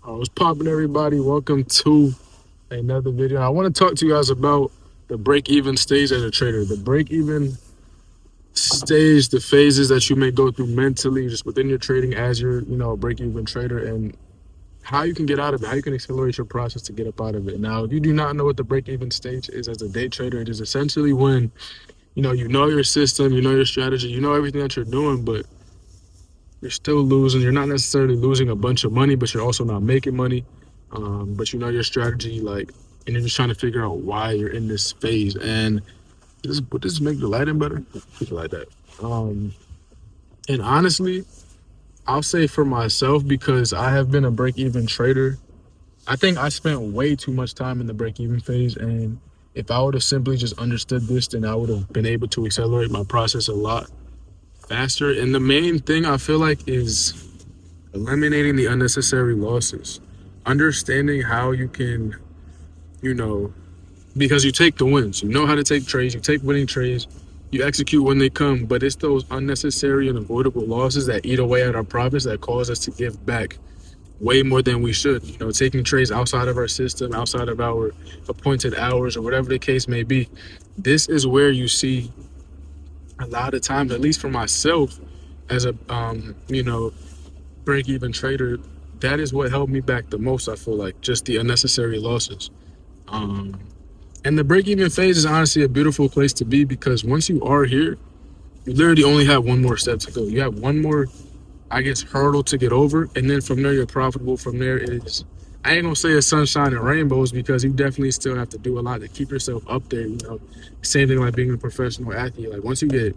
What's poppin', everybody? Welcome to another video. I want to talk to you guys about the break-even stage as a trader. The break-even stage, the phases that you may go through mentally, just within your trading as a break-even trader, and how you can get out of it, how you can accelerate your process to get up out of it. Now, if you do not know what the break-even stage is as a day trader, it is essentially when you know your system, you know your strategy, you know everything that you're doing, but you're still losing. You're not necessarily losing a bunch of money, but you're also not making money. But you know your strategy, and you're just trying to figure out why you're in this phase. And would this make the lighting better? Keep it like that. Um, and honestly, I'll say for myself, because I have been a break-even trader, I think I spent way too much time in the break-even phase. And if I would have simply just understood this, then I would have been able to accelerate my process a lot faster. And the main thing I feel like is eliminating the unnecessary losses, understanding how you can, you know, because you take the wins, you know how to take trades, you take winning trades, you execute when they come, but it's those unnecessary and avoidable losses that eat away at our profits that cause us to give back way more than we should. Taking trades outside of our system, outside of our appointed hours, or whatever the case may be. This is where you see a lot of times, at least for myself, as a break even trader, that is what held me back the most. I feel like just the unnecessary losses. Um, and the break even phase is honestly a beautiful place to be, because once you are here, you literally only have one more step to go. You have one more, I guess, hurdle to get over. And then from there, you're profitable. From there is, I ain't gonna say it's sunshine and rainbows, because you definitely still have to do a lot to keep yourself up there. Same thing like being a professional athlete. Like once you get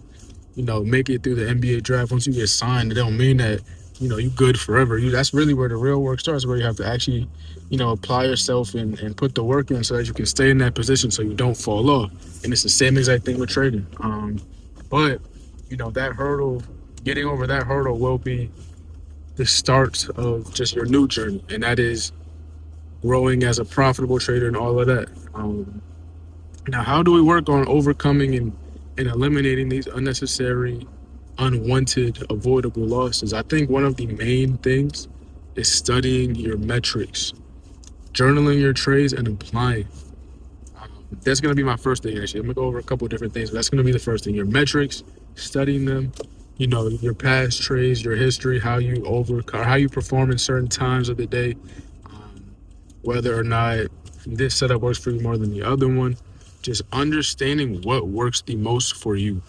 make it through the NBA draft, once you get signed, it don't mean that, you good forever. That's really where the real work starts, where you have to actually, apply yourself and put the work in so that you can stay in that position so you don't fall off. And it's the same exact thing with trading. But, that hurdle, getting over that hurdle will be the start of just your new journey. And that is growing as a profitable trader and all of that. Now, how do we work on overcoming and eliminating these unnecessary, unwanted, avoidable losses? I think one of the main things is studying your metrics, journaling your trades, and applying. That's going to be my first thing, actually. I'm going to go over a couple of different things, but that's going to be the first thing. Your metrics, studying them, your past trades, your history, how you perform in certain times of the day, whether or not this setup works for you more than the other one. Just understanding what works the most for you.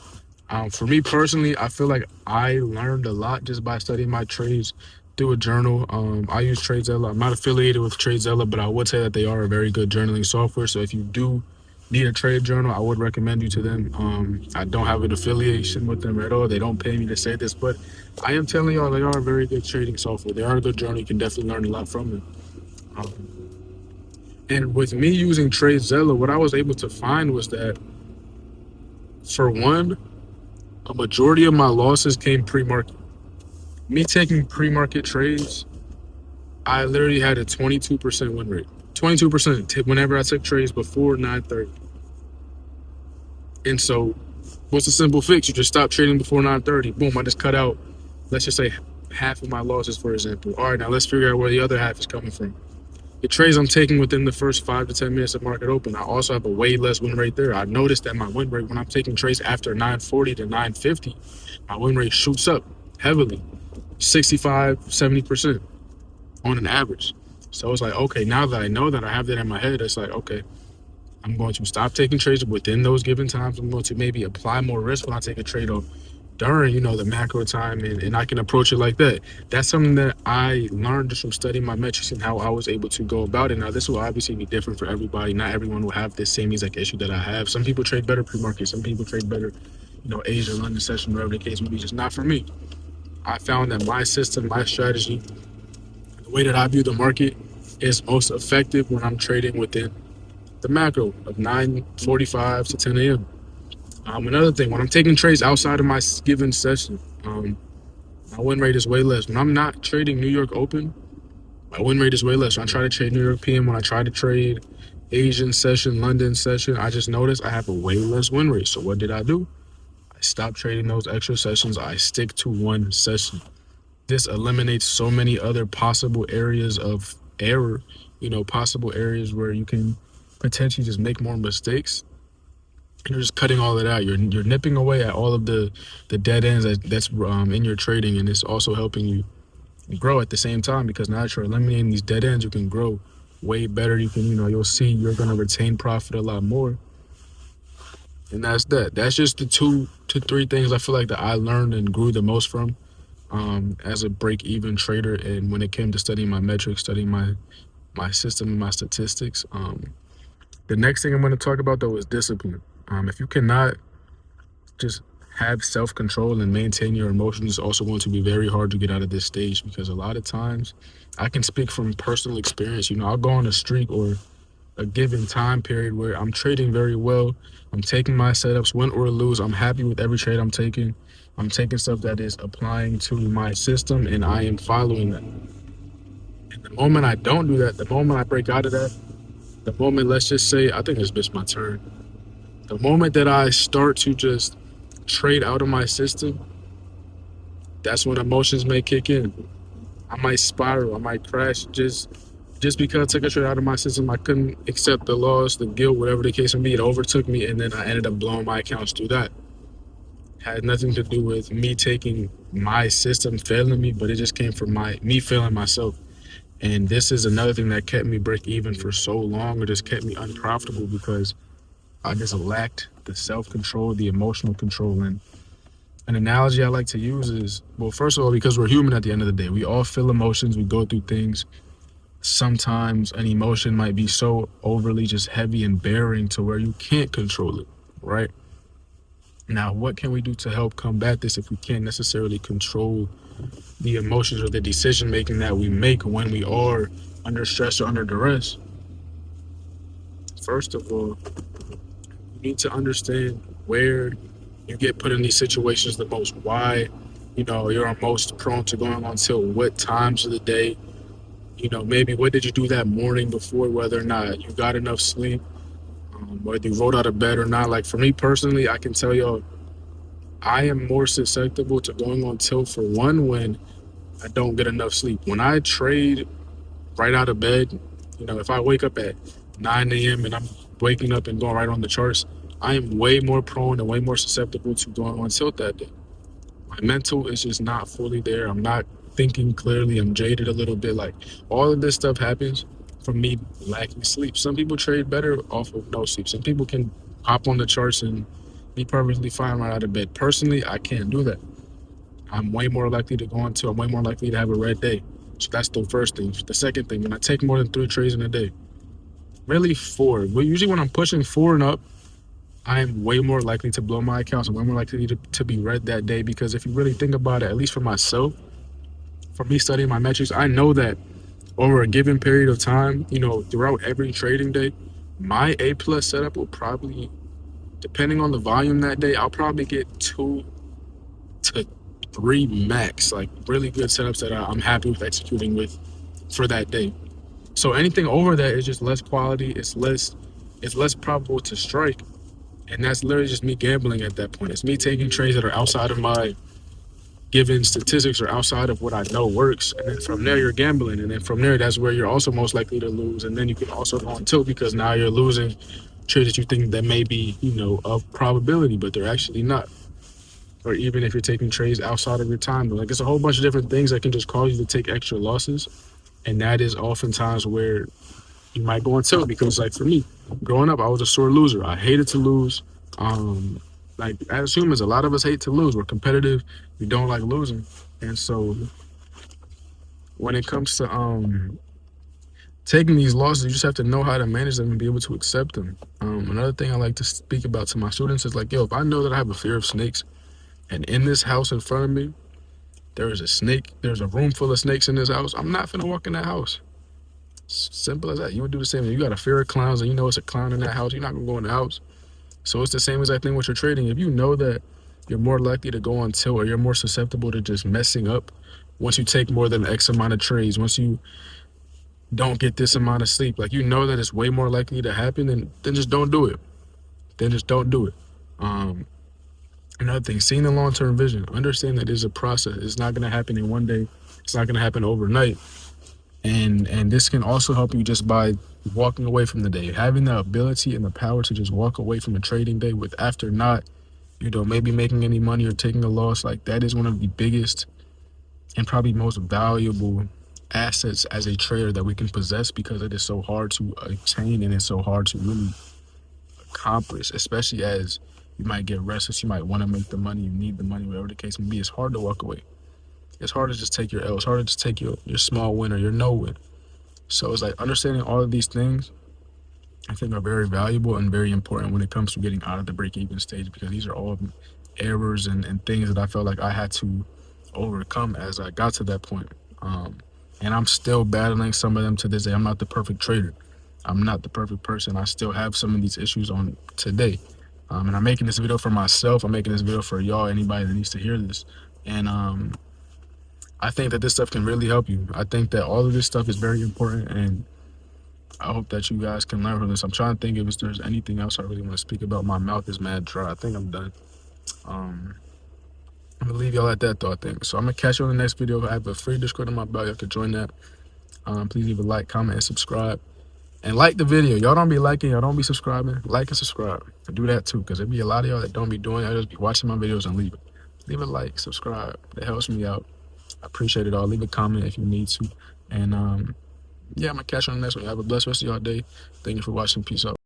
For me personally, I feel like I learned a lot just by studying my trades through a journal. I use TradeZella. I'm not affiliated with TradeZella, but I would say that they are a very good journaling software. So if you do need a trade journal, I would recommend you to them. I don't have an affiliation with them at all. They don't pay me to say this, but I am telling y'all, they are a very good trading software. They are a good journal. You can definitely learn a lot from them. And with me using TradeZella, what I was able to find was that, for one, a majority of my losses came pre-market. Me taking pre-market trades, I literally had a 22% win rate. 22% whenever I took trades before 9:30. And so, what's the simple fix? You just stop trading before 9:30. Boom, I just cut out, let's just say, half of my losses, for example. All right, now let's figure out where the other half is coming from. The trades I'm taking within the first 5 to 10 minutes of market open, I also have a way less win rate there. I noticed that my win rate when I'm taking trades after 9:40 to 9:50, my win rate shoots up heavily, 65, 70% on an average. So it's like, okay, now that I know that I have that in my head, it's like, okay, I'm going to stop taking trades within those given times. I'm going to maybe apply more risk when I take a trade during, the macro time, and I can approach it like that. That's something that I learned just from studying my metrics and how I was able to go about it. Now, this will obviously be different for everybody. Not everyone will have this same exact issue that I have. Some people trade better pre-market. Some people trade better, Asia, London session, whatever the case may be. Just not for me. I found that my system, my strategy, the way that I view the market is most effective when I'm trading within the macro of 9:45 to 10 a.m. Another thing, when I'm taking trades outside of my given session, my win rate is way less. When I'm not trading New York Open, my win rate is way less. When I try to trade New York PM, when I try to trade Asian session, London session, I just noticed I have a way less win rate. So what did I do? I stopped trading those extra sessions. I stick to one session. This eliminates so many other possible areas of error, possible areas where you can potentially just make more mistakes. And you're just cutting all of that out. You're nipping away at all of the dead ends that's in your trading, and it's also helping you grow at the same time, because now that you're eliminating these dead ends, you can grow way better. You can, you'll see you're gonna retain profit a lot more. And that's just the 2 to 3 things I feel like that I learned and grew the most from as a break-even trader. And when it came to studying my metrics, studying my system and my statistics, the next thing I'm going to talk about though is discipline. If you cannot just have self-control and maintain your emotions, it's also going to be very hard to get out of this stage, because a lot of times, I can speak from personal experience. I'll go on a streak or a given time period where I'm trading very well. I'm taking my setups, win or lose. I'm happy with every trade I'm taking. I'm taking stuff that is applying to my system, and I am following that. And the moment I don't do that, the moment I break out of that, the moment, let's just say, I think it's just my turn. The moment that I start to just trade out of my system, that's when emotions may kick in. I might spiral. I might crash just because I took a trade out of my system. I couldn't accept the loss, the guilt, whatever the case may be. It overtook me, and then I ended up blowing my accounts through that. Had nothing to do with me taking my system failing me, but it just came from me failing myself. And this is another thing that kept me break even for so long, or just kept me unprofitable, because I just lacked the self-control, the emotional control. And an analogy I like to use is, well, first of all, because we're human at the end of the day, we all feel emotions, we go through things. Sometimes an emotion might be so overly just heavy and bearing to where you can't control it, right? Now, what can we do to help combat this if we can't necessarily control the emotions or the decision making that we make when we are under stress or under duress? First of all, you need to understand where you get put in these situations the most, why you're most prone to going on till what times of the day. Maybe what did you do that morning before, whether or not you got enough sleep, whether you rolled out of bed or not. Like for me personally, I can tell y'all, I am more susceptible to going on tilt for one when I don't get enough sleep. When I trade right out of bed, if I wake up at 9 a.m. and I'm waking up and going right on the charts, I am way more prone and way more susceptible to going on tilt that day. My mental is just not fully there. I'm not thinking clearly. I'm jaded a little bit. Like all of this stuff happens from me lacking sleep. Some people trade better off of no sleep. Some people can hop on the charts and be perfectly fine right out of bed. Personally, I can't do that. I'm way more likely to go on tilt. I'm way more likely to have a red day. So that's the first thing. The second thing, when I take more than 3 trades in a day, really 4. But usually when I'm pushing 4 and up, I am way more likely to blow my accounts. I'm way more likely to be red that day, because if you really think about it, at least for myself, for me studying my metrics, I know that over a given period of time, throughout every trading day, my A plus setup will probably, depending on the volume that day, I'll probably get 2 to 3 max, like really good setups that I'm happy with executing with for that day. So anything over that is just less quality. It's less probable to strike. And that's literally just me gambling at that point. It's me taking trades that are outside of my given statistics or outside of what I know works. And then from there, you're gambling. And then from there, that's where you're also most likely to lose. And then you can also go on tilt, because now you're losing trades that you think that may be, of probability, but they're actually not. Or even if you're taking trades outside of your time, like it's a whole bunch of different things that can just cause you to take extra losses. And that is oftentimes where you might go on tilt, because like for me, growing up, I was a sore loser. I hated to lose. Like as humans, a lot of us hate to lose. We're competitive. We don't like losing. And so when it comes to taking these losses, you just have to know how to manage them and be able to accept them. Another thing I like to speak about to my students is like, yo, if I know that I have a fear of snakes, and in this house in front of me, there is a snake, there's a room full of snakes in this house, I'm not finna walk in that house. Simple as that. You would do the same. If you got a fear of clowns and you know it's a clown in that house, you're not gonna go in the house. So it's the same exact thing with your trading. If you know that you're more likely to go on tilt, or you're more susceptible to just messing up once you take more than X amount of trades, once you don't get this amount of sleep, like that it's way more likely to happen, then just don't do it. Then just don't do it. Another thing, seeing the long-term vision. Understand that it's a process. It's not gonna happen in one day. It's not gonna happen overnight. And this can also help you just by walking away from the day, having the ability and the power to just walk away from a trading day with after not, maybe making any money or taking a loss. Like, that is one of the biggest and probably most valuable assets as a trader that we can possess, because it is so hard to attain and it's so hard to really accomplish, especially as you might get restless, you might want to make the money, you need the money, whatever the case may be. It's hard to walk away. It's hard to just take your L. It's hard to just take your small win or your no win. So it's like understanding all of these things, I think, are very valuable and very important when it comes to getting out of the break-even stage, because these are all errors and things that I felt like I had to overcome as I got to that point. And I'm still battling some of them to this day. I'm not the perfect trader. I'm not the perfect person. I still have some of these issues on today. And I'm making this video for myself. I'm making this video for y'all, anybody that needs to hear this. And I think that this stuff can really help you. I think that all of this stuff is very important, and I hope that you guys can learn from this. I'm trying to think if there's anything else I really want to speak about. My mouth is mad dry. I think I'm done. I'm gonna leave y'all at that though, I think. So I'm gonna catch you on the next video. I have a free Discord in my bio. Y'all can join that. Please leave a like, comment, and subscribe. And like the video. Y'all don't be liking, y'all don't be subscribing. Like and subscribe. And do that too, because there be a lot of y'all that don't be doing it. Y'all just be watching my videos and leave it. Leave a like, subscribe. That helps me out. I appreciate it all. Leave a comment if you need to. And yeah, I'm gonna catch you on the next one. Have a blessed rest of y'all day. Thank you for watching. Peace out.